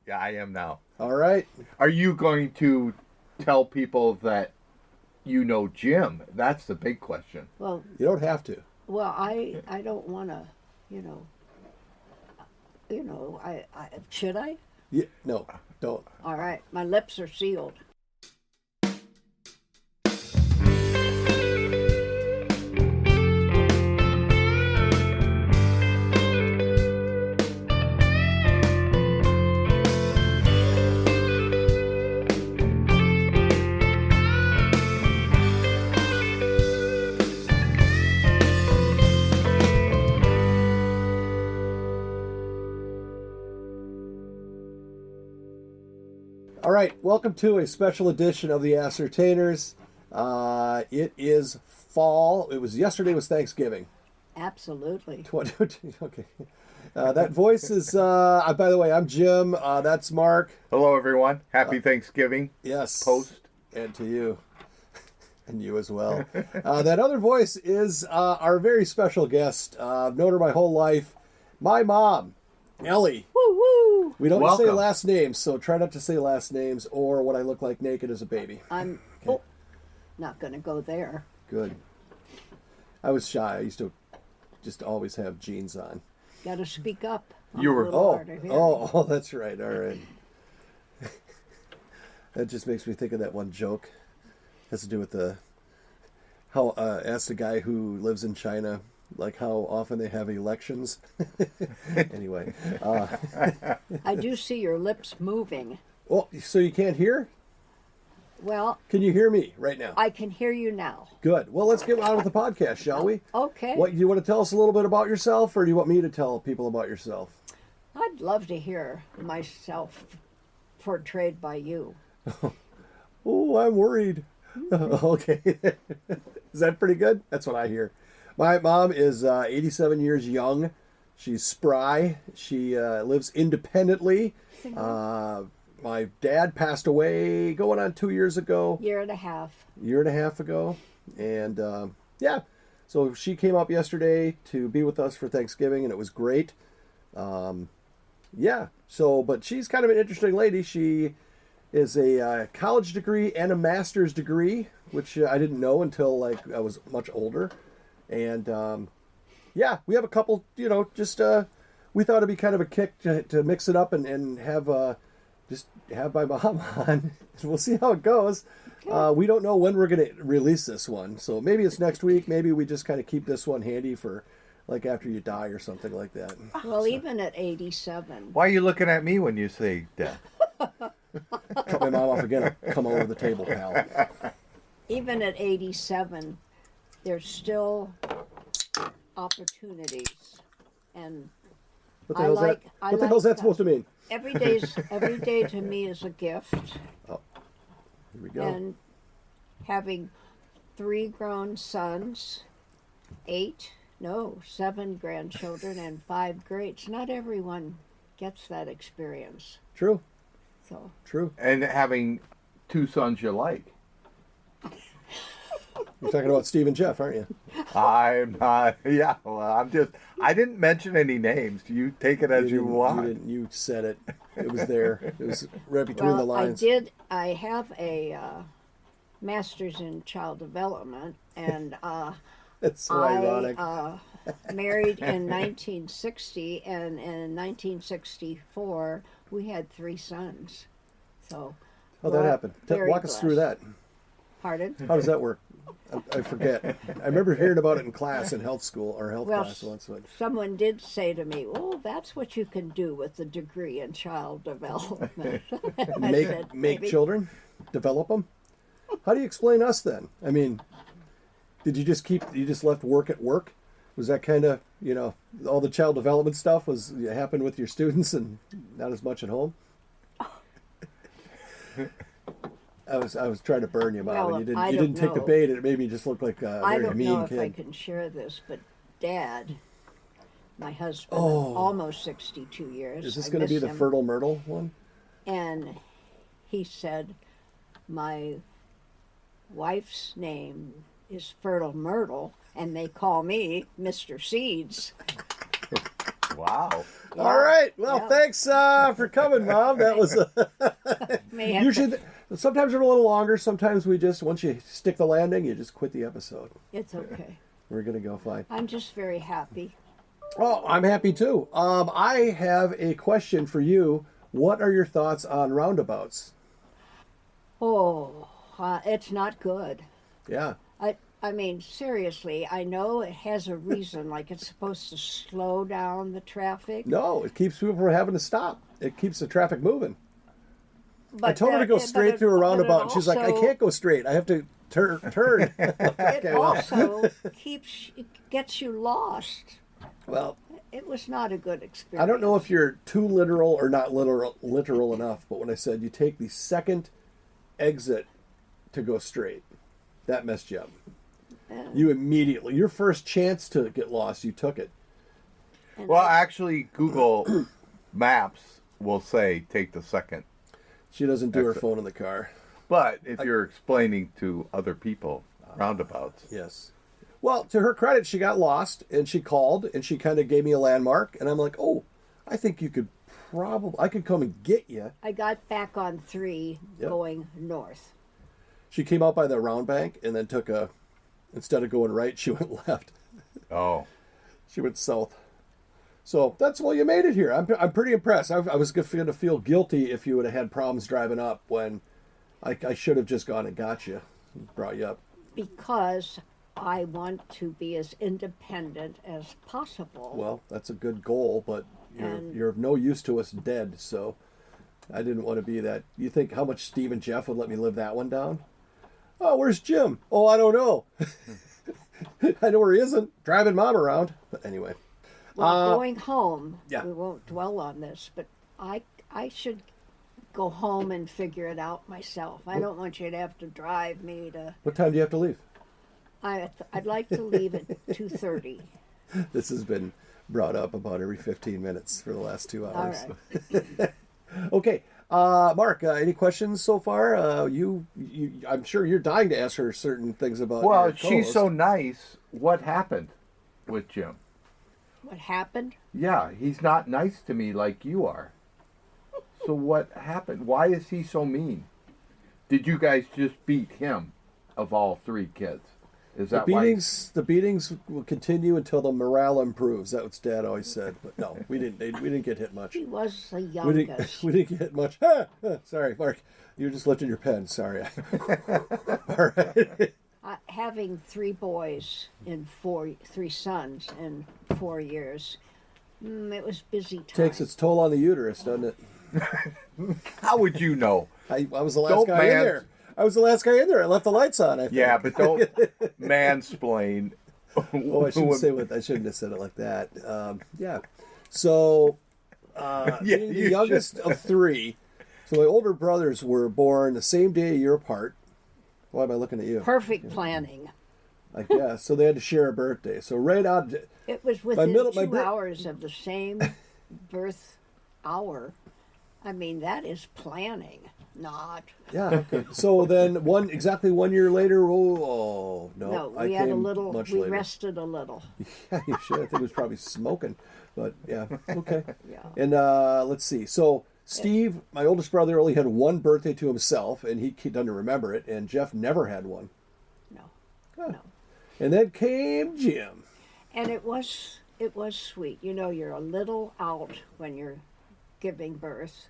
Yeah, I am now. All right. Are you going to tell people that you know Jim? That's the big question. Well, You don't have to. well, I don't want to, should I? Yeah, no, don't. All right, my lips are sealed. All right, welcome to a special edition of the Ascertainers. It is fall. Yesterday was Thanksgiving. Absolutely. Okay. That voice is, by the way, I'm Jim. That's Mark. Hello, everyone. Happy Thanksgiving. Yes. Post. And to you. And you as well. That other voice is our very special guest. I've known her my whole life. My mom, Ellie. Woo woo. We don't Welcome. say last names, so try not to say last names or what I look like naked as a baby. I'm not going to go there. Good. I was shy. I used to just always have jeans on. Got to speak up. You were- Oh, that's right. All right. That just makes me think of that one joke. Has to do with ask the guy who lives in China, like how often they have elections. Anyway. I do see your lips moving. Well, so you can't hear? Well, Can you hear me right now? I can hear you now. Good. Well, let's get on with the podcast, shall we? Okay. What, do you want to tell us a little bit about yourself, or do you want me to tell people about yourself? I'd love to hear myself portrayed by you. Oh, I'm worried. Okay. Is that pretty good? That's what I hear. My mom is 87 years young. She's spry. She lives independently. My dad passed away going on 2 years ago. Year and a half. Year and a half ago. And yeah, so she came up yesterday to be with us for Thanksgiving, and it was great. Yeah, so, but she's kind of an interesting lady. She is a college degree and a master's degree, which I didn't know until like I was much older. And yeah, we have a couple, just we thought it'd be kind of a kick to mix it up and have just have my mom on. We'll see how it goes. Okay. We don't know when we're going to release this one, so maybe it's next week. Maybe we just kind of keep this one handy for like after you die or something like that. Well, even at 87. Why are you looking at me when you say death? Cut my mom off again. I'll come over the table, pal. Even at 87, there's still opportunities. And What the hell's that? I What the like hell's that that. supposed to mean? every day to me is a gift. Here we go. And having 3 grown sons, 7 grandchildren, and 5 greats. Not everyone gets that experience. True. So True. And having 2 sons you like. You're talking about Steve and Jeff, aren't you? I'm not. Yeah, well, I didn't mention any names. You take it as you want. You said it. It was there. It was right between the lines. I have a master's in child development, and It's so ironic. I married in 1960, and in 1964 we had 3 sons. So How'd that happen? very Walk us through that. Pardon? How does that work? I forget. I remember hearing about it in class in health school or health class once. But Someone did say to me, "Oh, that's what you can do with the degree in child development." I said, make "Maybe." children, develop them. How do you explain us then? I mean, did you just left work at work? Was that kind of all the child development stuff happened with your students and not as much at home? I was trying to burn you, Mom, Well, and you I didn't don't take the know. bait, and it made me just look like a I very don't mean know if kid. I can share this, but Dad, my husband, Oh. almost 62 years. Is this I going to be miss the him. Fertile Myrtle one? And he said, "My wife's name is Fertile Myrtle, and they call me Mr. Seeds." Wow. All right. Well, Yeah. thanks for coming, Mom. That was May have usually. Sometimes they're a little longer. Sometimes we just once you stick the landing, you just quit the episode. It's okay. We're gonna go fine. I'm just very happy. Oh, I'm happy too. I have a question for you. What are your thoughts on roundabouts? Oh, it's not good. Yeah. I mean, seriously, I know it has a reason, like it's supposed to slow down the traffic. No, it keeps people from having to stop. It keeps the traffic moving. But I told her to go straight through a roundabout, and she's like, "I can't go straight. I have to turn." It well. also gets you lost. Well, It was not a good experience. I don't know if you're too literal or not literal enough, but when I said you take the second exit to go straight, that messed you up. You immediately, your first chance to get lost, you took it. Well, actually, Google Maps will say take the second. She doesn't do her Exit. phone in the car. But if you're explaining to other people roundabouts, Yes. Well, to her credit, she got lost and she called and she kind of gave me a landmark, and I'm like, "Oh, I think you could I could come and get you." I got back on 3 Yep. going north. She came out by the round bank and then instead of going right, she went left. oh, She went south. So you made it here. I'm pretty impressed. I was going to feel guilty if you would have had problems driving up when I should have just gone and got you, brought you up. Because I want to be as independent as possible. Well, that's a good goal, but And- you're of no use to us dead. So I didn't want to be that. You think how much Steve and Jeff would let me live that one down? Oh, where's Jim? Oh, I don't know. I know where he isn't. Driving Mom around. But anyway. Well, going home, yeah. we won't dwell on this, but I should go home and figure it out myself. I don't want you to have to drive me to. What time do you have to leave? I'd like to leave at 2:30. This has been brought up about every 15 minutes for the last 2 All hours. right. Okay. Mark, any questions so far? I'm sure you're dying to ask her certain things about well, your she's co-host. so nice. What happened with Jim? What happened? Yeah, he's not nice to me like you are. So what happened? Why is he so mean? Did you guys just beat him of all 3 kids? Is that The beatings will continue until the morale improves. That's what Dad always said. But no, we didn't get hit much. He was the We youngest. we didn't get hit much. Sorry, Mark. You were just lifting your pen. Sorry. All right. Having 3 boys and 3 sons in 4 years, it was busy time. Takes its toll on the uterus, doesn't it? why? How would you know? I was the last Don't guy in man- there. I was the last guy in there. I left the lights on. I think. Yeah, but don't mansplain. Oh, I shouldn't have said it like that. Yeah. So, Yeah, being the you youngest of 3, so my older brothers were born the same day, a year apart. Why am I looking at you? Perfect planning. I guess. So they had to share a birthday. So right out. It was within middle- 2 my hours of the same birth hour. I mean, that is planning, not. Yeah. Okay. So then exactly 1 year later. Oh no. No, I we had a came little. much We later. rested a little. Yeah, you should. I think it was probably smoking, but yeah, okay. Yeah. And let's see. So Steve, my oldest brother, only had 1 birthday to himself, and he doesn't remember it. And Jeff never had one. No, Huh. no. And then came Jim. And it was sweet. You know, you're a little out when you're giving birth,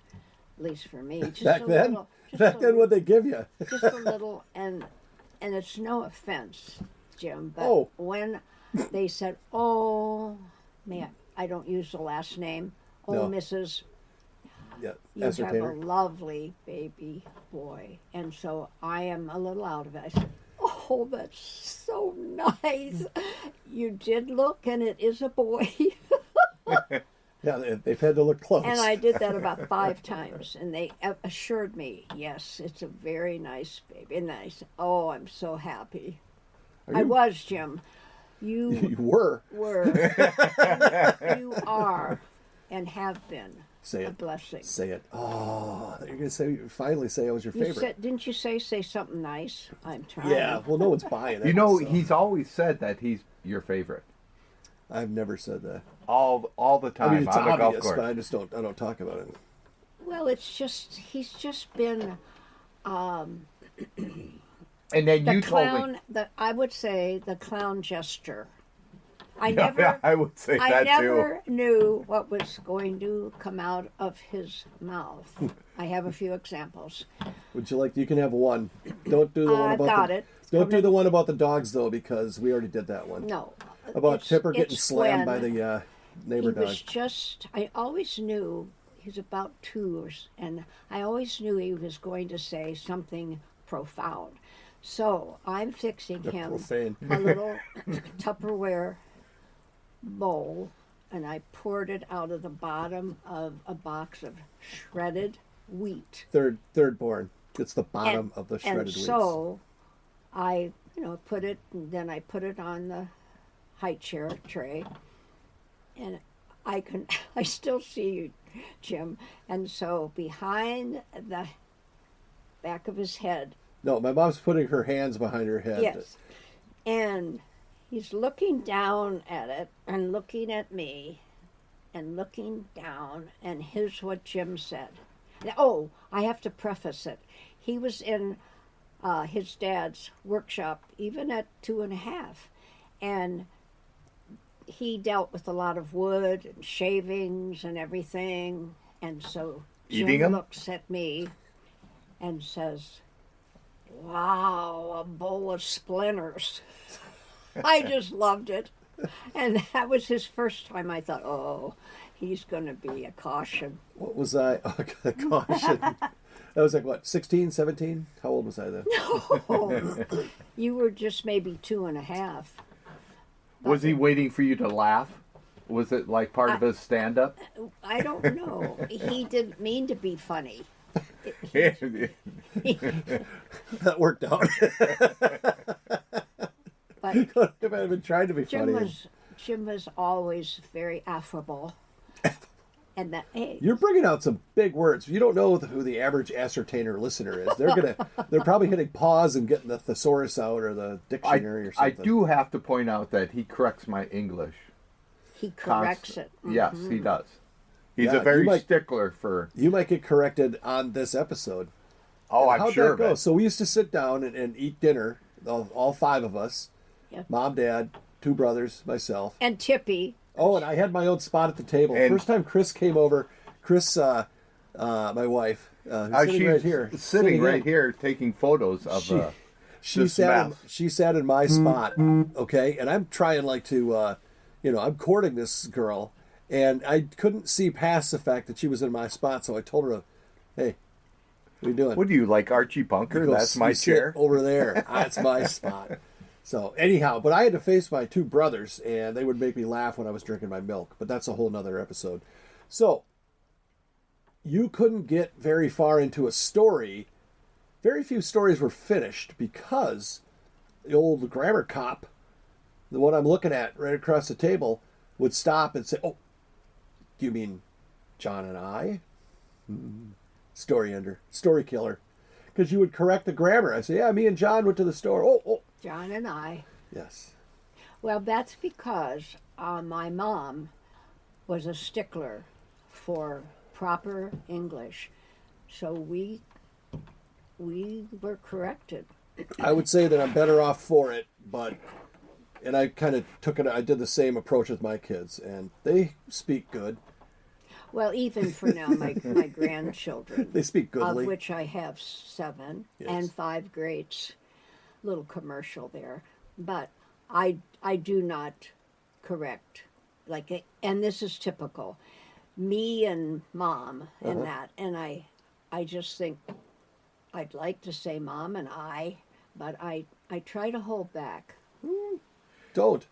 at least for me. Just Back a then, little, just back a, then, what they give you? just a little, and it's no offense, Jim, but Oh. when they said, "Oh, man," I don't use the last name. Oh, No. Mrs. Yeah, You have ascertainer. a lovely baby boy, and so I am a little out of it. I said, "Oh, that's so nice. You did look, and it is a boy." Yeah, they've had to look close. And I did that about 5 times, and they assured me, "Yes, it's a very nice baby." And I said, "Oh, I'm so happy." I was, Jim. You You were. were, and you are, and have been Say a it. say. Say it. Oh, I thought you were going to finally say I was your You favorite. said, didn't you say something nice? I'm trying. Yeah, well, no one's buying it. You know, so. he's always said that he's your favorite. I've never said that. All the time I mean, it's on the golf obvious, course. but I don't talk about it. Well, he's just been And then the you told me. clown. I would say the clown jester. Yeah, I would say I that never knew what was going to come out of his mouth. I have a few examples. Would you like? You can have one. Don't do the one I've about got the. it. Don't do the one about the dogs though, because we already did that one. No. About Tipper getting it's slammed by when the neighbor he dog. was just. I always knew he's about 2, and I always knew he was going to say something profound. So I'm fixing him Profane. a little Tupperware bowl, and I poured it out of the bottom of a box of shredded wheat. Third born. It's the bottom of the shredded and wheats. so I, put it, and then I put it on the high chair tray, and I still see you, Jim. And so behind the back of his head, No, my mom's putting her hands behind her head. yes, and he's looking down at it and looking at me and looking down, and here's what Jim said. Oh, I have to preface it. He was in his dad's workshop even at 2.5, and he dealt with a lot of wood and shavings and everything, and so Eating Jim 'em? looks at me and says, "Wow, a bowl of splinters." I just loved it. And that was his first time. I thought, oh, he's going to be a caution. What was I? Oh, caution. That was like, what, 16, 17? How old was I then? No, you were just maybe 2.5. Was he waiting for you to laugh? Was it like part of his stand-up? I don't know. He didn't mean to be funny. That worked out. But If I had been trying to be funny. Jim was always very affable. And that, hey, You're bringing out some big words. You don't know who the average ascertainer listener is. They're probably hitting pause and getting the thesaurus out or the dictionary or I something. do have to point out that he corrects my English. he corrects it. Yes, he does. He's Yeah, a very you might- stickler for. You might get corrected on this episode. Oh, I'm How'd sure that of go? it. So we used to sit down and eat dinner, all 5 of us. Yeah. Mom, Dad, 2 brothers, myself. And Tippy. Oh, and I had my own spot at the table. And- First time Chris came over, my wife, who's sitting She's right here. sitting right in. here taking photos of She this sat. mess. She sat in my spot. Okay, and I'm trying to, I'm courting this girl, and I couldn't see past the fact that she was in my spot. So I told her, "Hey, what are you doing? What do you like, Archie Bunker? Go That's my sit chair. over there. That's my spot." So anyhow, but I had to face my 2 brothers, and they would make me laugh when I was drinking my milk. But that's a whole nother episode. So you couldn't get very far into a story. Very few stories were finished because the old grammar cop, the one I'm looking at right across the table, would stop and say, "Oh, do you mean John and I?" Story ender, story killer. Because you would correct the grammar. I say, "Yeah, me and John went to the store." Oh, John and I. yes. Well, that's because my mom was a stickler for proper English. So we were corrected. I would say that I'm better off for it, and I kind of took it. I did the same approach with my kids, and they speak good. Well, even for now, my grandchildren, They speak of goodly. which I have 7 Yes. and 5 greats. Little commercial there, but I do not correct and this is typical. Me and Mom and that, and I just think I'd like to say Mom and I, but I try to hold back. Don't.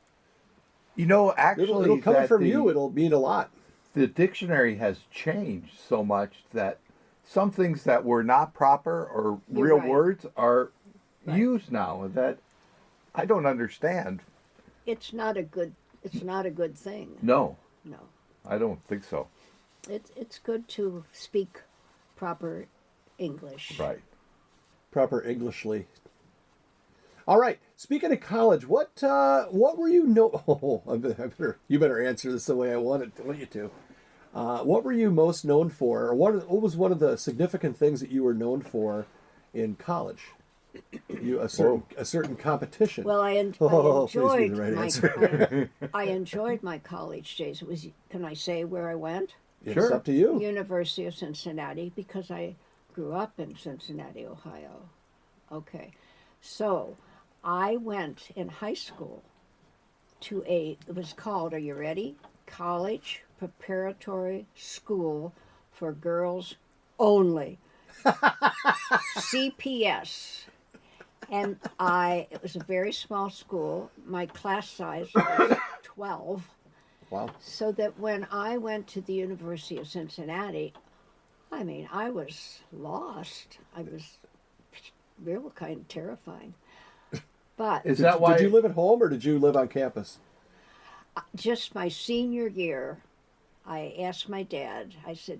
You know, actually, It'll come that from you. It'll mean a lot. The dictionary has changed so much that some things that were not proper or You're real right. words are Right. used now that I don't understand. It's not a good thing. No, No, I don't think so. it's good to speak proper English. Right. Proper Englishly. All right. Speaking of college, what were you Oh, you better answer this the way I want you to. What were you most known for, or what was one of the significant things that you were known for in college? A certain competition. Well, I please be enjoyed the right my answer. I enjoyed my college days. It was, can I say where I went? It's Sure. up to you. University of Cincinnati, because I grew up in Cincinnati, Ohio. Okay, so I went in high school to it was called, are you ready? College Preparatory School for Girls Only. CPS. And it was a very small school. My class size was 12. Wow. So that when I went to the University of Cincinnati, I mean, I was lost. I was real kind of terrifying. But Is that why? Did you live at home or did you live on campus? just my senior year, I asked my dad, I said,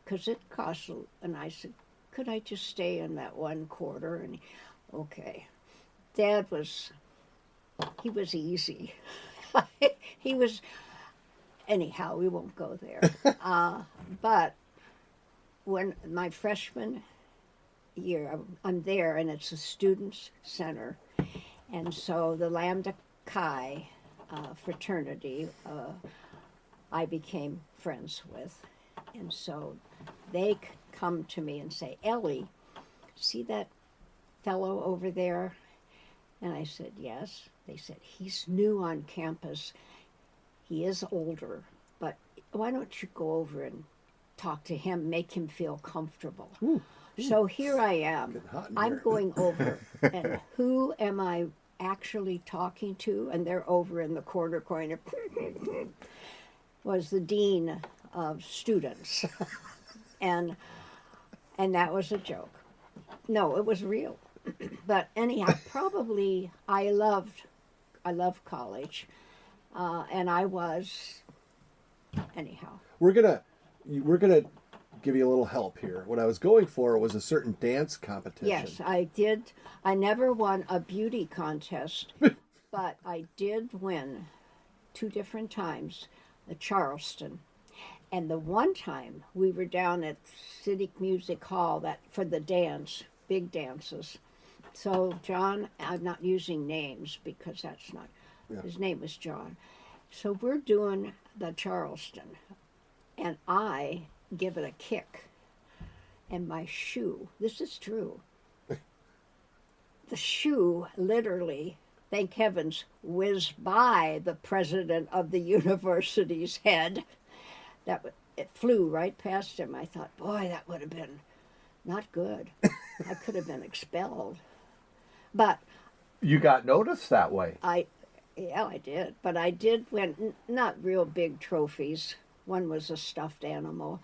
because it costs, and I said, could I just stay in that one quarter? And okay. Dad he was easy. He was, anyhow, we won't go there. But when my freshman year, I'm there, and it's a students' center. And so the Lambda Chi fraternity, I became friends with. And so they come to me and say, Ellie, see that fellow over there? And I said, yes. They said, he's new on campus. He is older, but why don't you go over and talk to him, make him feel comfortable? Ooh. So here I am. Getting hot in I'm here. going over, and who am I actually talking to? And they're over in the corner was the dean of students. And that was a joke. No, it was real. But anyhow, probably I love college, and I was, anyhow. We're gonna give you a little help here. What I was going for was a certain dance competition. Yes, I did. I never won a beauty contest, but I did win 2 different times at Charleston. And the one time we were down at City Music Hall for the dance, big dances. So John, I'm not using names because that's not, his name was John. So we're doing the Charleston, and I give it a kick, and my shoe, this is true, the shoe literally, thank heavens, whizzed by the president of the university's head. It flew right past him. I thought, boy, that would have been not good. I could have been expelled. But You got noticed that way. I did. But I did win, not real big trophies. One was a stuffed animal.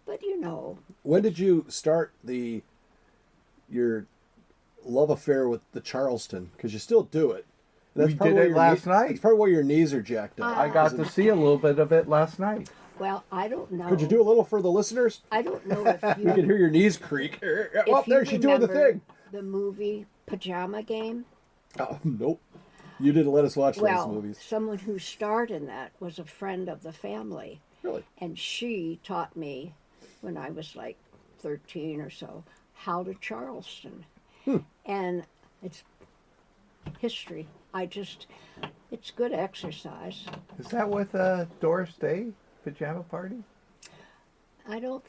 But you know. When did you start your love affair with the Charleston? Because you still do it. And We did it last night. That's probably why your knees are jacked up. I got to see a little bit of it last night. Well, I don't know. Could you do a little for the listeners? I don't know if You can you. hear your knees creak. If Oh, you there she's doing the remember thing. The movie Pajama Game. Oh, nope. You didn't let us watch Well, those movies. someone who starred in that was a friend of the family. Really? And she taught me, when I was like 13 or so, how to Charleston. And it's history. It's good exercise. Is that with Doris Day pajama party? I don't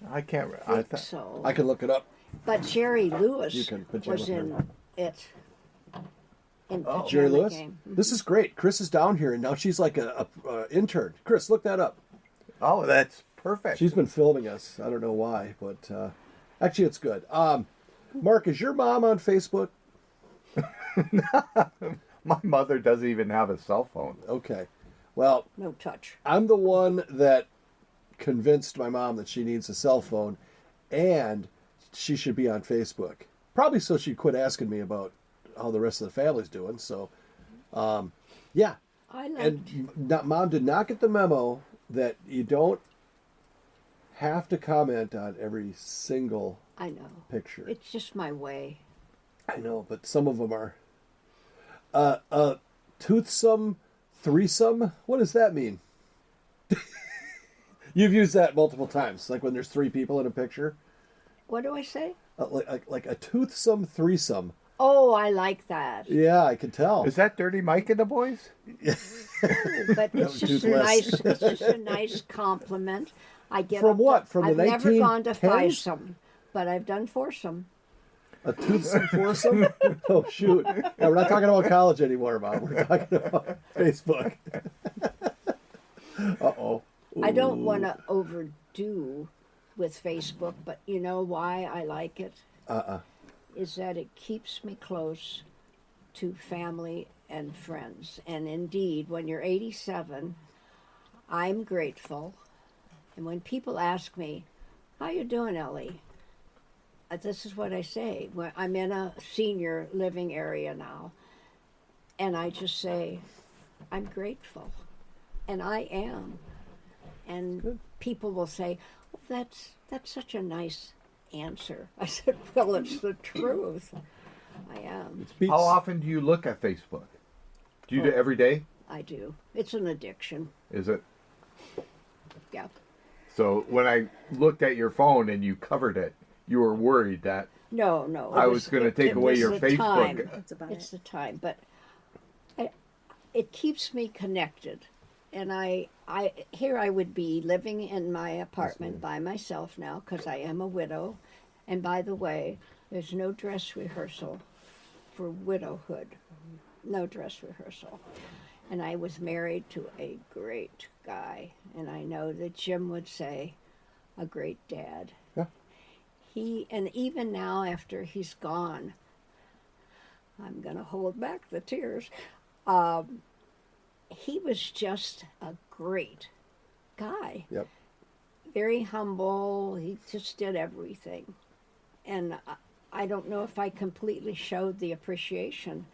I can't. think so. I can look it up. But Jerry You Lewis can pajama was in party. it. In Oh. Jerry Pajama Lewis? Game. This is great. Chris is down here, and now she's like a intern. Chris, look that up. Oh, that's perfect. She's been filming us. I don't know why, but actually it's good. Mark, is your mom on Facebook? My mother doesn't even have a cell phone. Okay. Well, No touch. I'm the one that convinced my mom that she needs a cell phone and she should be on Facebook. Probably so she'd quit asking me about how the rest of the family's doing. So, yeah. I liked. And Mom did not get the memo that you don't have to comment on every single I know. picture. It's just my way. I know, but some of them are Toothsome threesome? What does that mean? You've used that multiple times, like when there's 3 people in a picture. What do I say? Like a toothsome threesome. Oh, I like that. Yeah, I can tell. Is that Dirty Mike and the boys? But it's just a nice. It's just a nice compliment. I get From what? From I've the never gone to 1910s? fivesome, but I've done foursome. A toothsome foursome? Oh, shoot. Yeah, we're not talking about college anymore, Mom. We're talking about Facebook. Uh-oh. I don't want to overdo with Facebook, but you know why I like it? Is that it keeps me close to family and friends. And indeed, when you're 87, I'm grateful. And when people ask me, how you doing, Ellie? This is what I say. I'm in a senior living area now. And I just say, I'm grateful. And I am. And Good. people will say, oh, that's such a nice answer. I said, well, it's the truth. I am. How often do you look at Facebook? Do you do it every day? I do. It's an addiction. Is it? Yeah. So when I looked at your phone and you covered it, you were worried that No. I was going to take away was your the Facebook. time. That's about It's it. the time, but it keeps me connected. And I here I would be living in my apartment by myself now because I am a widow. And by the way, there's no dress rehearsal for widowhood. No dress rehearsal. And I was married to a great guy. And I know that Jim would say, a great dad. Yeah. And even now after he's gone, I'm going to hold back the tears. He was just a great guy. Yep. Very humble. He just did everything. And I don't know if I completely showed the appreciation,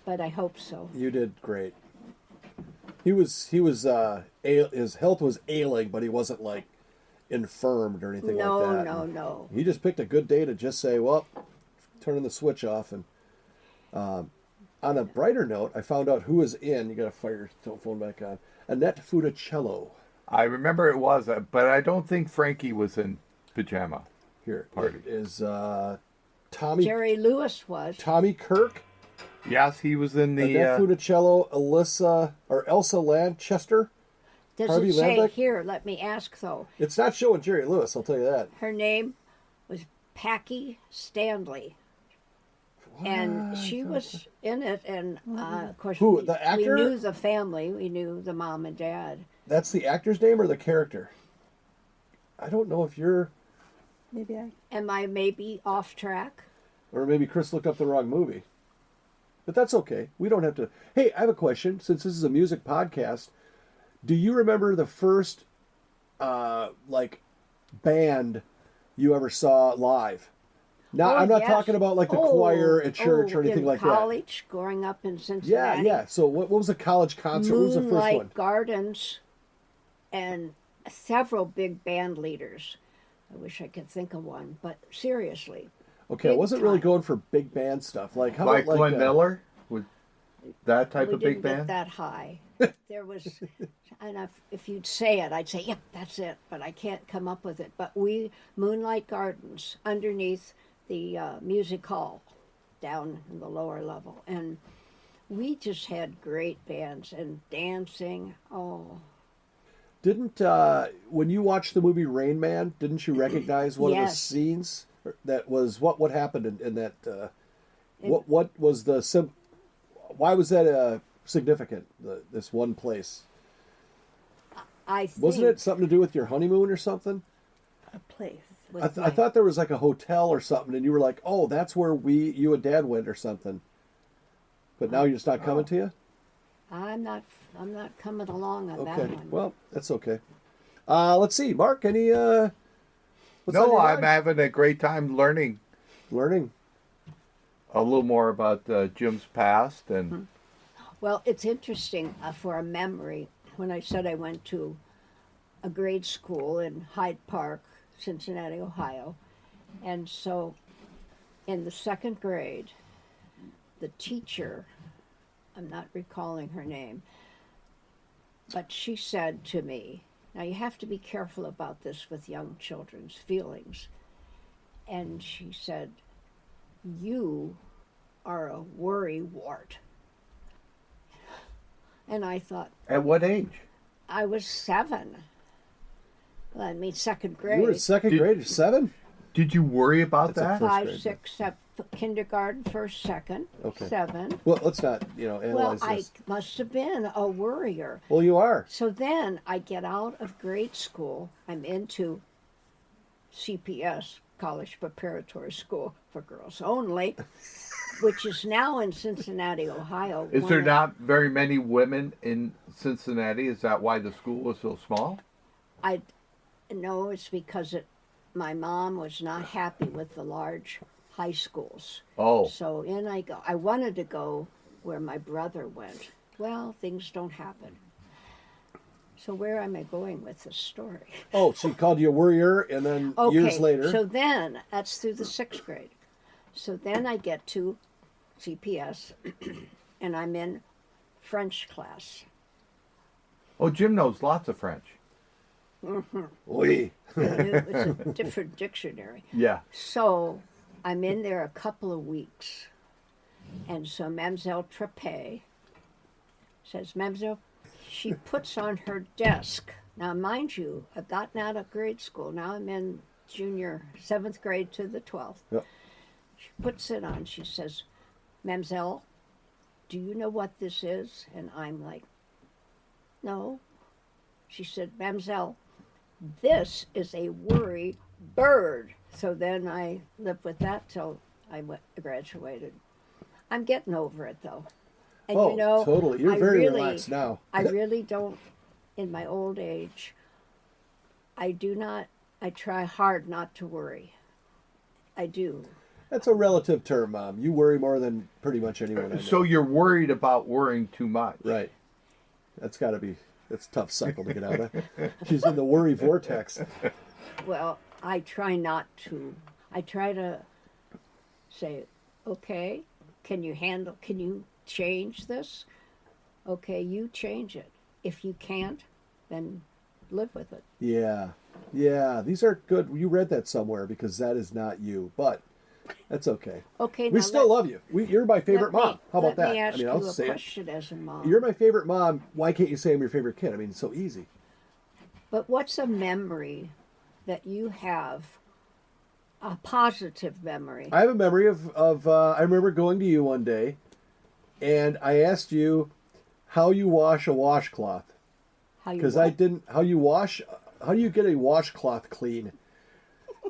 but I hope so. You did great. His health was ailing, but he wasn't like infirmed or anything like that. No. He just picked a good day to just say, well, turning the switch off. And on a brighter note, I found out who was in. You got to fire your phone back on. Annette Funicello. I remember it was, but I don't think Frankie was in pajama. Here Party. it is Tommy Jerry Lewis was. Tommy Kirk, Yes, he was in the. Annette Funicello, Elsa Lanchester. Does Harvey it say Lambeck? here? Let me ask though. It's not showing Jerry Lewis, I'll tell you that. Her name was Packy Stanley. And she was in it, and of course, Who, the actor? We knew the family. We knew the mom and dad. That's the actor's name or the character? I don't know if you're, Maybe I. Am I maybe off track? or maybe Chris looked up the wrong movie. But that's okay. We don't have to. Hey, I have a question. Since this is a music podcast, do you remember the first, band you ever saw live? Now, Oh, I'm not yes. talking about like the choir at church or anything in like college, growing up in that. Cincinnati. Yeah. So what was the college concert? What was the first Moonlight one? Gardens, and several big band leaders. I wish I could think of one, but seriously, Okay, I big wasn't really time. going for big band stuff. Like how like about Glenn Miller? With that type we of big didn't get band? that high. There was, and if you'd say it, I'd say, yep, that's it. But I can't come up with it. But Moonlight Gardens, underneath the music hall, down in the lower level, and we just had great bands and dancing. Oh, Didn't when you watched the movie Rain Man, didn't you recognize one of the Yes. scenes that was what happened in that? What was the why was that significant? This one place, I think wasn't it something to do with your honeymoon or something? A place. with I my- thought there was like a hotel or something, and you were like, "Oh, that's where you and Dad went or something." But now you're just not coming to you. I'm not coming along on that Okay, one. well that's okay. Let's see, Mark. Any what's on No, your I'm mind? having a great time learning learning. a little more about Jim's past and Well, it's interesting for a memory. When I said I went to a grade school in Hyde Park, Cincinnati, Ohio, and so in the second grade, the teacher I'm not recalling her name. But she said to me, now you have to be careful about this with young children's feelings. And she said, you are a worry wart. And I thought, At what age? I was 7. I mean, second grade. You were in second Did- grade, 7? Did you worry about That's a that? first 5, grade, 6, 7, kindergarten, first, second, Okay. 7. Well, let's not, Well, analyze I this. must have been a worrier. Well, you are. So then I get out of grade school. I'm into CPS, College Preparatory School for Girls Only, which is now in Cincinnati, Ohio. Is one there of- not very many women in Cincinnati? Is that why the school was so small? I know it's because my mom was not happy with the large high schools. Oh, So in I go. I wanted to go where my brother went. Well, things don't happen. So where am I going with this story? Oh, she called you a worrier, and then years later. So then, that's through the 6th grade. So then I get to CPS, and I'm in French class. oh, Jim knows lots of French. Oui. It's a different dictionary. Yeah. So I'm in there a couple of weeks. And so Mademoiselle Trappe says, Mademoiselle, she puts on her desk. Now, mind you, I've gotten out of grade school. Now I'm in junior, 7th grade to the 12th. Yep. She puts it on. She says, Mademoiselle, do you know what this is? And I'm like, no. She said, Mademoiselle, this is a worry bird. So then I lived with that till I graduated. I'm getting over it though. And Oh, you know, totally. You're I very really, relaxed now. I really don't, in my old age, I try hard not to worry. I do. That's a relative term, Mom. You worry more than pretty much anyone I know. So you're worried about worrying too much. Right. That's got to be... That's a tough cycle to get out of. She's in the worry vortex. Well, I try not to. I try to say, okay, can you change this? Okay, you change it. If you can't, then live with it. Yeah. Yeah. These are good. You read that somewhere because that is not you. But that's okay. Okay, We now still love you. You're my favorite mom. How about that? Let me ask I'll you a say it. question as a mom. You're my favorite mom. Why can't you say I'm your favorite kid? I mean, it's so easy. But what's a memory that you have, a positive memory? I have a memory of I remember going to you one day, and I asked you how you wash a washcloth. How you Because what? I didn't. How do you get a washcloth clean?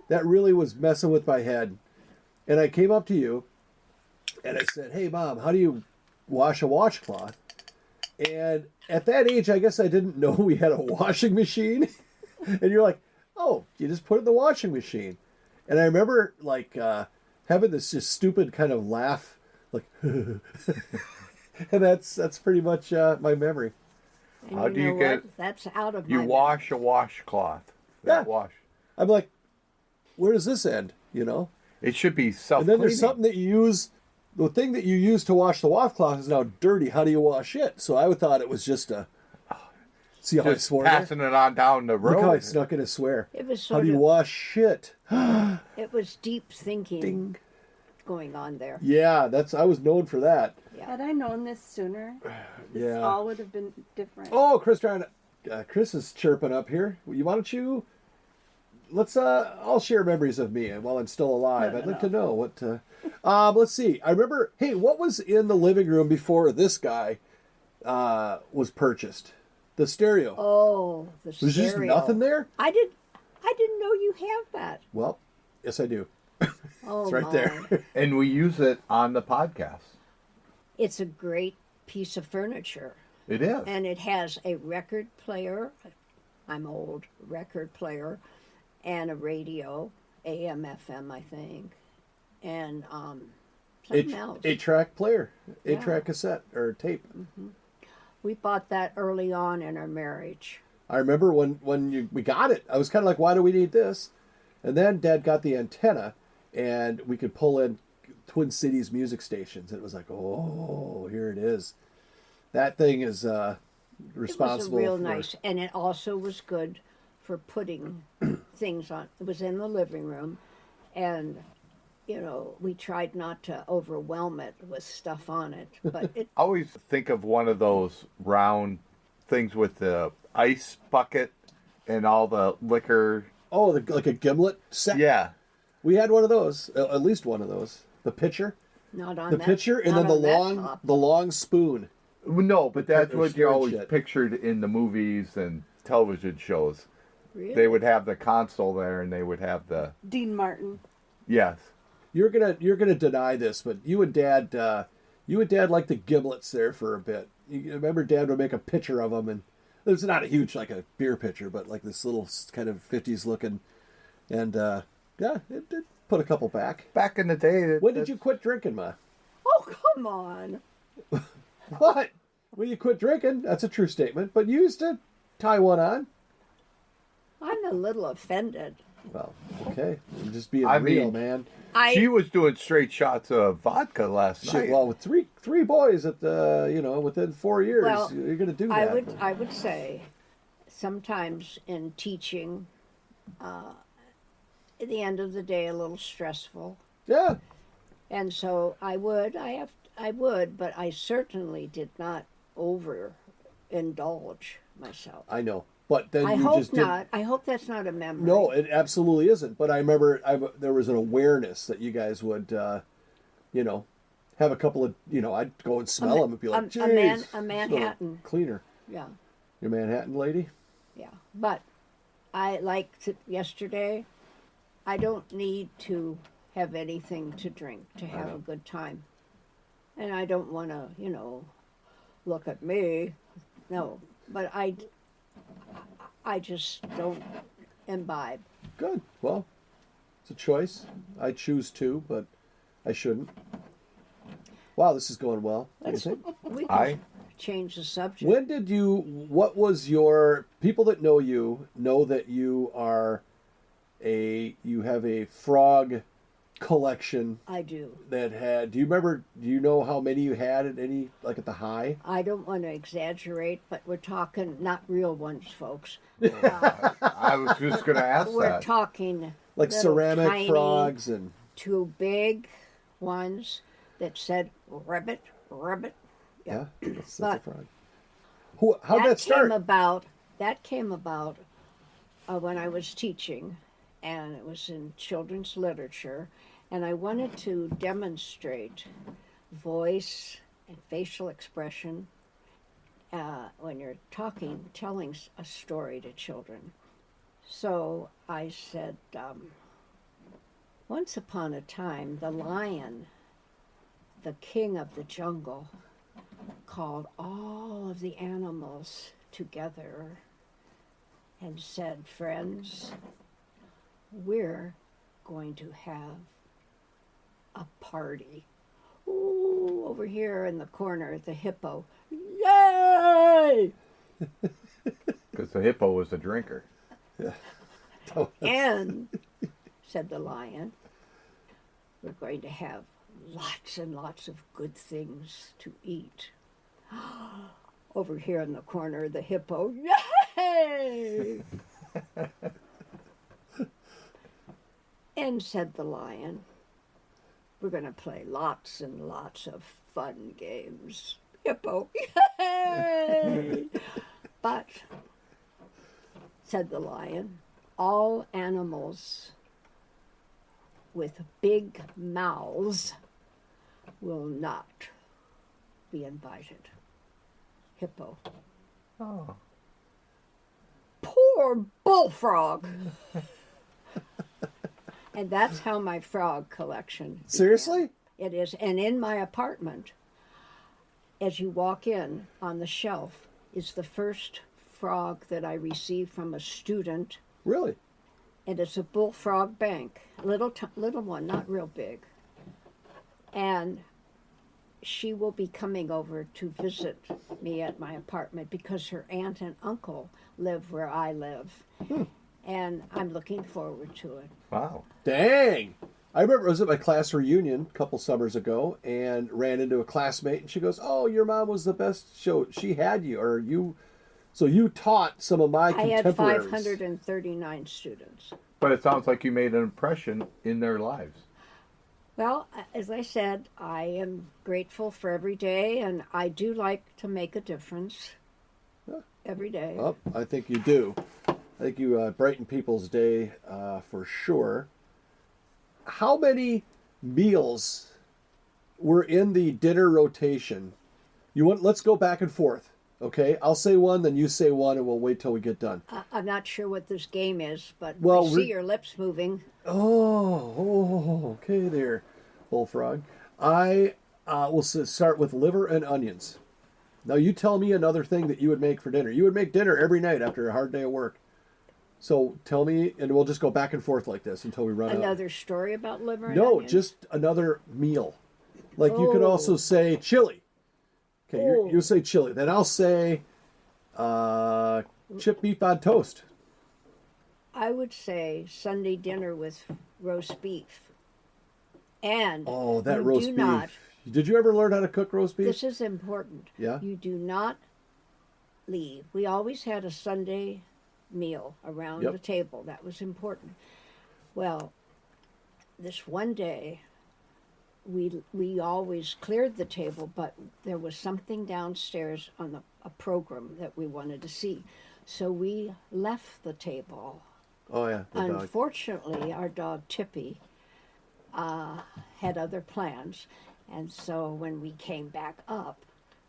That really was messing with my head. And I came up to you, and I said, "Hey, Mom, how do you wash a washcloth?" And at that age, I guess I didn't know we had a washing machine. And you're like, "Oh, you just put it in the washing machine." And I remember like having this just stupid kind of laugh, like, and that's pretty much my memory. And How do you know get- what? That's out of You my wash a washcloth. Yeah. That wash. I'm like, where does this end? You know? It should be And self-cleaning. then there's something that you use. The thing that you use to wash the washcloth is now dirty. How do you wash it? So I thought it was just a. See how I Just swore there? passing it on down the Look how I road. snuck in a swear. It was How sort do you of, wash shit? it was deep thinking Ding. going on there. Yeah, I was known for that. Had I known this sooner, this Yeah. all would have been different. Oh, Chris is chirping up here. Why don't you? Let's. I'll share memories of me while I'm still alive. No, I'd like no. to know what. Let's see. I remember. Hey, what was in the living room before this guy was purchased? The stereo. Oh, the There's just stereo. nothing there. I didn't know you have that. Well, yes, I do. Oh, It's right my. there. And we use it on the podcast. It's a great piece of furniture. It is. And it has a record player. I'm old. Record player. And a radio. AM, FM, I think. And something else. 8-track player, Yeah. 8-track cassette or tape. We bought that early on in our marriage. I remember when we got it. I was kind of like, why do we need this? And then Dad got the antenna, and we could pull in Twin Cities music stations. It was like, oh, here it is. That thing is It was responsible real for... nice, and it also was good for putting things on. It was in the living room, and we tried not to overwhelm it with stuff on it, but it. I always think of one of those round things with the ice bucket and all the liquor. Oh, like a gimlet set? Yeah. We had one of those, at least one of those. The pitcher, Not on the that, pitcher, and not then the on that top. long spoon. No, but that's Or what you storage always shed. pictured in the movies and television shows. Really? They would have the console there, and they would have the Dean Martin. yes. You're gonna deny this, but you and Dad liked the giblets there for a bit. You remember Dad would make a pitcher of them, and it was not a huge like a beer pitcher, but like this little kind of 50s looking, and yeah, it did put a couple back. Back in the day. When did you quit drinking, Ma? Oh, come on. What? When you quit drinking, that's a true statement. But you used to tie one on. I'm a little offended. Well, okay, you're just being I real, mean, man. She was doing straight shots of vodka last Shit, night. well, with three boys at the within 4 years, Well, you're gonna do that. I would say sometimes in teaching, at the end of the day, a little stressful. Yeah. And so I would, but I certainly did not overindulge myself. I know, but then I you hope just didn't. not. I hope that's not a memory. No, it absolutely isn't. But I remember there was an awareness that you guys would, have a couple of, I'd go and smell them and be like, a "Jeez, Manhattan." cleaner." Yeah, Your Manhattan lady. yeah. But I yesterday. I don't need to have anything to drink to have a good time, and I don't want to, look at me. No, but I just don't imbibe. Good. Well, it's a choice. I choose to, but I shouldn't. Wow, this is going well. What do you think? We can change the subject. What was your, people that know you know that you are you have a frog collection I do. do you know how many you had at any, like at the high? I don't want to exaggerate, but we're talking not real ones, folks. I was just going to ask We're that. talking Like little ceramic tiny, frogs and... two big ones that said ribbit, ribbit. Yeah, that's a But frog. How'd that start? That came about when I was teaching, and it was in children's literature, and I wanted to demonstrate voice and facial expression when you're telling a story to children. So I said, once upon a time, the lion, the king of the jungle, called all of the animals together and said, "Friends, we're going to have a party." Ooh, over here in the corner, the hippo. Yay! Because the hippo was a drinker. And, said the lion, we're going to have lots and lots of good things to eat. Over here in the corner, the hippo. Yay! And said the lion, we're going to play lots and lots of fun games. Hippo. Yay! But, said the lion, all animals with big mouths will not be invited. Hippo. Oh. Poor bullfrog. And that's how my frog collection began. Seriously? It is. And in my apartment, as you walk in, on the shelf is the first frog that I received from a student. Really? And it's a bullfrog bank. Little one, not real big. And she will be coming over to visit me at my apartment because her aunt and uncle live where I live. And I'm looking forward to it. Wow. Dang. I remember I was at my class reunion a couple summers ago and ran into a classmate, and she goes, "Oh, your mom was the best. Show she had you, or you, so you taught some of my I had contemporaries." 539 students. But it sounds like you made an impression in their lives. Well, as I said, I am grateful for every day, and I do like to make a difference every day. Well, I think you do. I think you brighten people's day for sure. How many meals were in the dinner rotation? You want? Let's go back and forth. Okay, I'll say one, then you say one, and we'll wait till we get done. I'm not sure what this game is, but Well, I see your lips moving. Okay there, bullfrog. I will start with liver and onions. Now you tell me another thing that you would make for dinner. You would make dinner every night after a hard day of work. So tell me, and we'll just go back and forth like this until we run out. Another story about liver and No, onions? just another meal. Like you could also say chili. Okay, you say chili. Then I'll say chipped beef on toast. I would say Sunday dinner with roast beef. And Oh, that you roast do beef. not, Did you ever learn how to cook roast beef? this is important. Yeah? You do not leave. We always had a Sunday meal around Yep. the table. That was important. Well, this one day, we always cleared the table, but there was something downstairs on a program that we wanted to see. So we left the table. Oh, yeah, the dog. Unfortunately, our dog Tippy had other plans. And so when we came back up,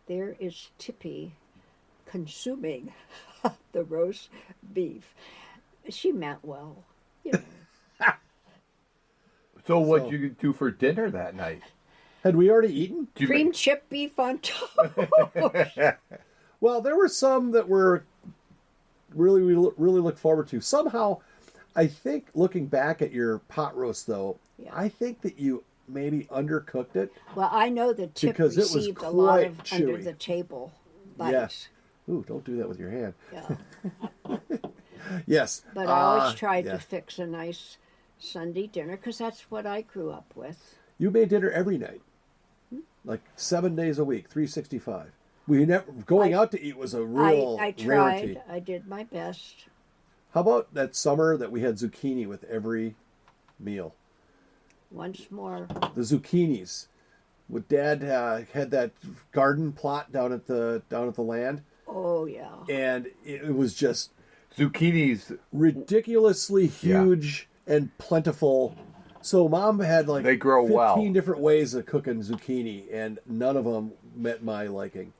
there is Tippy consuming the roast beef. She meant well. You know. So what'd you do for dinner that night? Had we already eaten? Did you Cream make- chip beef on toast. Well, there were some that were really really look forward to. Somehow, I think looking back at your pot roast, though, Yeah. I think that you maybe undercooked it. Well, I know that Tip Because it was received a lot of quite under chewy. the table bites. Yes. Ooh, don't do that with your hand. Yeah. Yes. But I always tried yeah. to fix a nice Sunday dinner because that's what I grew up with. You made dinner every night, like 7 days a week, 365. We never going out to eat was a real I tried. rarity. I did my best. How about that summer that we had zucchini with every meal? Once more, The zucchinis. With Dad had that garden plot down at the land, oh yeah. and it was just Zucchinis, ridiculously huge and plentiful. So Mom had like They grow 15 well. different ways of cooking zucchini, and none of them met my liking.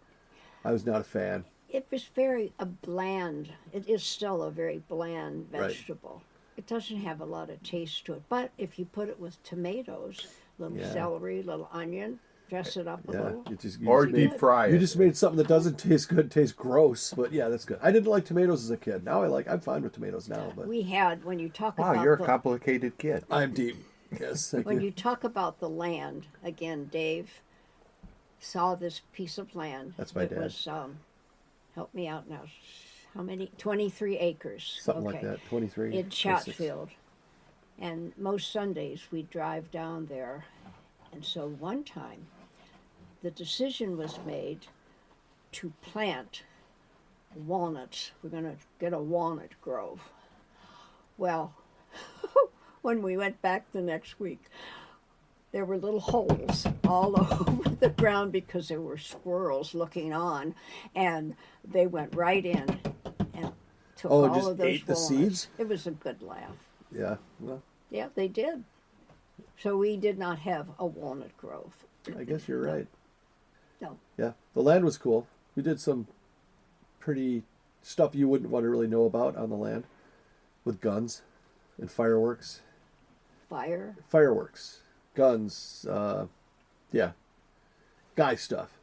I was not a fan. It was very bland. It is still a very bland Right. vegetable. It doesn't have a lot of taste to it. But if you put it with tomatoes, little Yeah. celery, little onion, dress it up a Yeah, little. you or just made- deep fry You it. just made something that doesn't taste good, taste gross. But yeah, that's good. I didn't like tomatoes as a kid. Now I'm fine with tomatoes now. But We had when you talk Wow, about you're a the, complicated kid. I'm deep. Yes, thank when you. you talk about the land again, Dave saw this piece of land. That's my it dad. was help me out now. How many? 23 acres. Something like that. 23. In 26. Chatfield. And most Sundays we'd drive down there. And so one time the decision was made to plant walnuts. We're going to get a walnut grove. Well, when we went back the next week, there were little holes all over the ground because there were squirrels looking on, and they went right in and took Oh, all just of those ate the walnuts. seeds? It was a good laugh. Yeah. Well, Yeah, they did. So we did not have a walnut grove. I guess you're right. No. Yeah, the land was cool. We did some pretty stuff you wouldn't want to really know about on the land, with guns and fireworks. Fireworks, guns, yeah, guy stuff.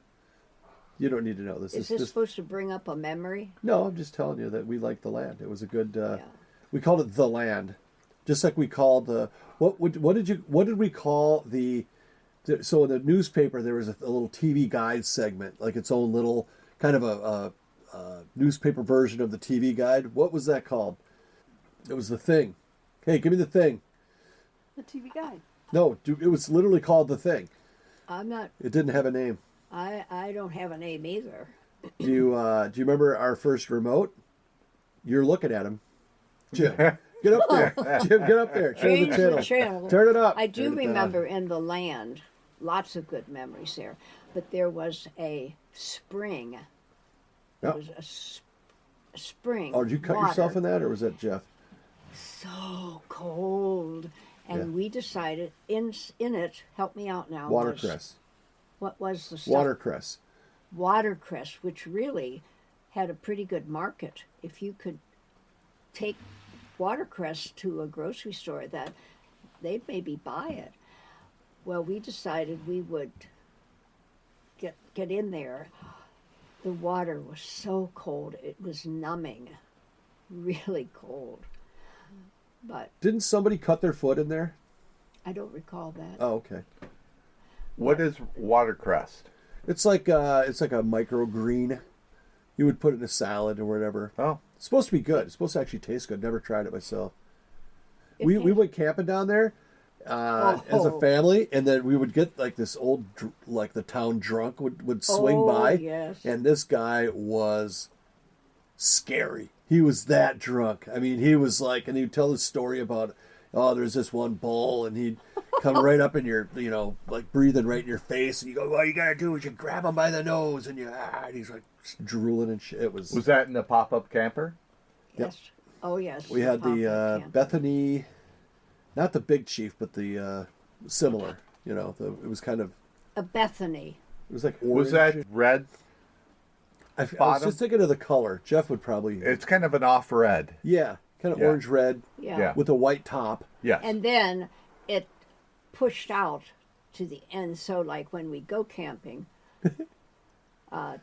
You don't need to know this. Is this supposed to bring up a memory? No, I'm just telling you that we liked the land. It was a good. Yeah. We called it the land, just like we called the what did we call the. So in the newspaper there was a little TV guide segment, like its own little kind of a newspaper version of the TV guide. What was that called? It was the thing. Hey, give me the thing. The TV guide. No, it was literally called The Thing. I'm not. It didn't have a name. I don't have a name either. Do you remember our first remote? You're looking at him. Jim, get up there. Jim, get up there. Change the channel. channel. Turn it up. I do Turn it down. remember in the land, lots of good memories there. But there was a spring. Yep. There was a spring. Oh, did you cut yourself in that, or was that Jeff? So cold. And Yeah. we decided in it, help me out now. Watercress. What was the stuff? Watercress. Watercress, which really had a pretty good market. If you could take watercress to a grocery store, that they'd maybe buy it. Well, we decided we would get in there. The water was so cold, it was numbing, really cold. But Didn't somebody cut their foot in there? I don't recall that. Oh, okay. What is watercress? It's like a microgreen. You would put it in a salad or whatever. Oh, It's supposed to be good. It's supposed to actually taste good. Never tried it myself. It We tastes- went camping down there as a Oh. family, and then we would get like this old, like the town drunk would swing Oh, by, yes. and this guy was scary. He was that drunk. I mean, he was like, and he'd tell this story about, oh, there's this one bull, and he'd come right up in your, like breathing right in your face, and you go, all you gotta do is you grab him by the nose, and and he's like drooling and shit. It was was that in the pop-up camper? Yes. Oh, yes. we had the pop-up camp. Bethany, not the Big Chief, but the similar. It was kind of, A Bethany. it was like orange. Was that red? I was bottom? just thinking of the color. Jeff would probably, It's kind of an off-red. yeah, kind of Yeah. orange red Yeah. Yeah. with a white top. Yes. And then it pushed out to the end. So, like when we go camping,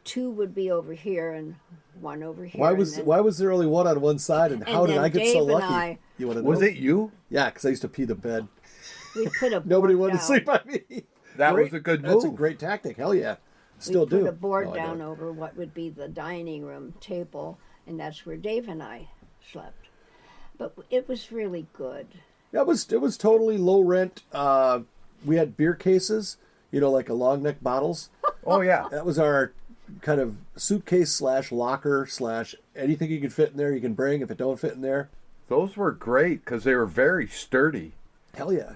two would be over here and one over here. Why and was then- why was there only one on one side, and how did then I get so Dave and lucky? I- You want to know? Was it you? Yeah, because I used to pee the bed. we put a Nobody board wanted to down. sleep on me. That Great. was a good move. That's a great tactic. Hell yeah, still we do. put a board No, I down don't. over what would be the dining room table, and that's where Dave and I slept. But it was really good. It was totally low rent. We had beer cases, like a long neck bottles. Oh, yeah. That was our kind of suitcase / locker / anything you can fit in there you can bring. If it don't fit in there, Those were great because they were very sturdy. hell yeah.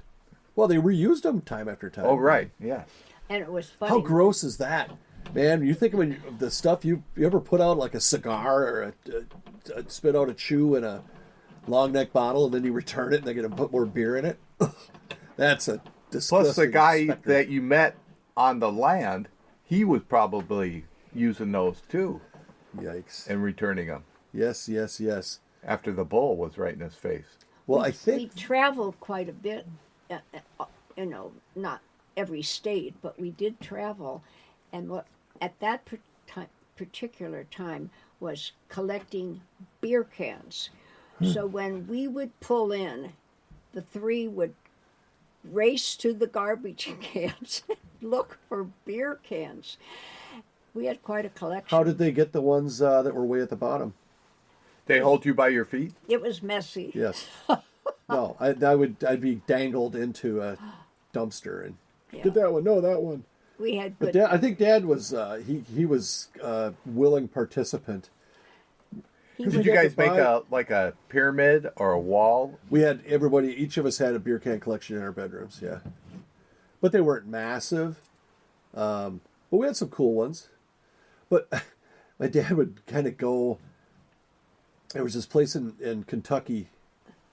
Well, they reused them time after time. Oh, right. Yes. And it was funny. How gross is that, man? You think when the stuff you ever put out like a cigar or spit out a chew in a long neck bottle and then you return it and they're gonna put more beer in it? That's a disgusting. Plus, the guy specter. that you met on the land, he was probably using those too Yikes! and returning them Yes, yes, yes. after the bull was right in his face. Well, I we think traveled quite a bit. Not every state, but we did travel, and what at that particular time was collecting beer cans. So when we would pull in, the three would race to the garbage cans and look for beer cans. We had quite a collection. how did they get the ones that were way at the bottom? They hold you by your feet? It was messy. Yes. No, I'd be dangled into a dumpster and Yeah. get that one. No, that one. We had But good. I think Dad was he was a willing participant. he Did would- you guys make buy- a pyramid or a wall? We had each of us had a beer can collection in our bedrooms, yeah. But they weren't massive. But we had some cool ones. But my dad would kind of go. There was this place in Kentucky,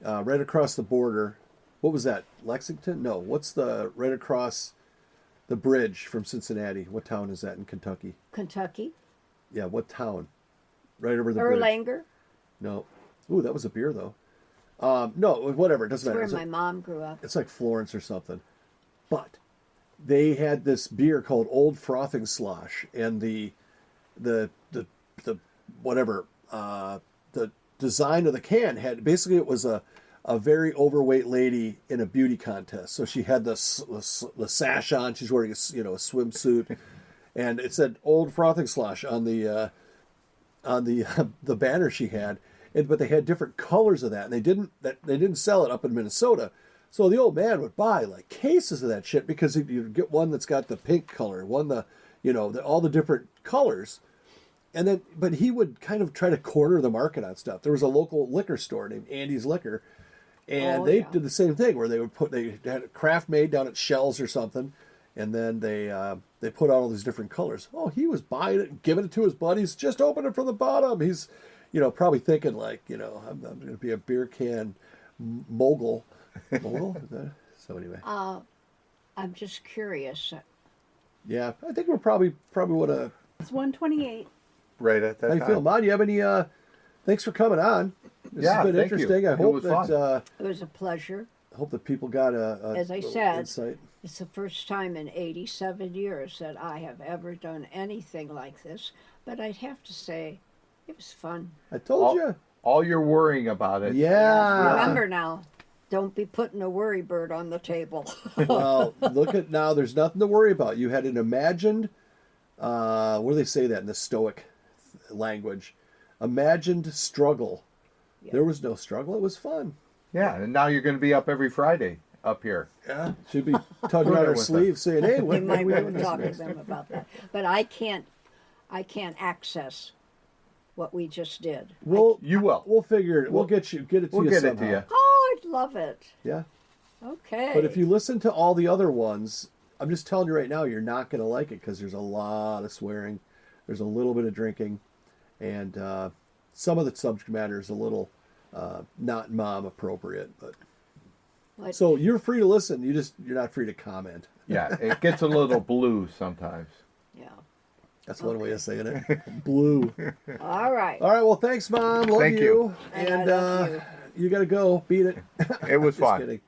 right across the border. What was that? Lexington? No. What's the right across the bridge from Cincinnati? What town is that in Kentucky? Kentucky, Yeah, what town? Right over the bridge. Erlanger. No. Ooh, that was a beer though. No, whatever. It doesn't That's matter. where It's my mom grew up. it's like Florence or something. But they had this beer called Old Frothing Slosh, and the whatever the design of the can had basically it was a very overweight lady in a beauty contest. So she had the sash on. She's wearing a swimsuit, and it said Old Frothing Slosh on the banner she had. But they had different colors of that, and they didn't sell it up in Minnesota. So the old man would buy like cases of that shit because you'd get one that's got the pink color, one all the different colors, and then but he would kind of try to corner the market on stuff. There was a local liquor store named Andy's Liquor, and they did the same thing where they had a craft made down at Shell's or something, and then they put out all these different colors. Oh, he was buying it, giving it to his buddies. Just open it from the bottom. He's probably thinking like I'm going to be a beer can mogul. So anyway, I'm just curious. yeah, I think we're probably would have. It's 128. Right at that How you time. feel, Mon? You have any? Thanks for coming on. This Yeah, has been thank you. interesting. I It hope was that fun. It was a pleasure. hope that people got a As I little said, insight. It's the first time in 87 years that I have ever done anything like this. But I'd have to say, it was fun. I told you. All you're worrying about it. Yeah. Remember now, don't be putting a worry bird on the table. Well, look at now. There's nothing to worry about. You had an imagined. What do they say that in the Stoic language? Imagined struggle. Yeah. There was no struggle. It was fun. Yeah, and now you're going to be up every Friday up here. Yeah. Should be tugging on our with sleeves saying, "Hey, We what might are we want doing to this talk to week?" them about that. But I can't access what we just did. You will. We'll figure it. We'll get it to We'll you get somehow. it to you. Oh, I'd love it. Yeah. Okay. But if you listen to all the other ones, I'm just telling you right now, you're not going to like it because there's a lot of swearing. There's a little bit of drinking. And some of the subject matter is a little not mom appropriate. But so you're free to listen. You're not free to comment. Yeah, it gets a little blue sometimes. Yeah. That's one way of saying it. Blue. All right. All right. Well, thanks, Mom. Love Thank you. And I And love you. you got to go. Beat it. It was Just fun. kidding.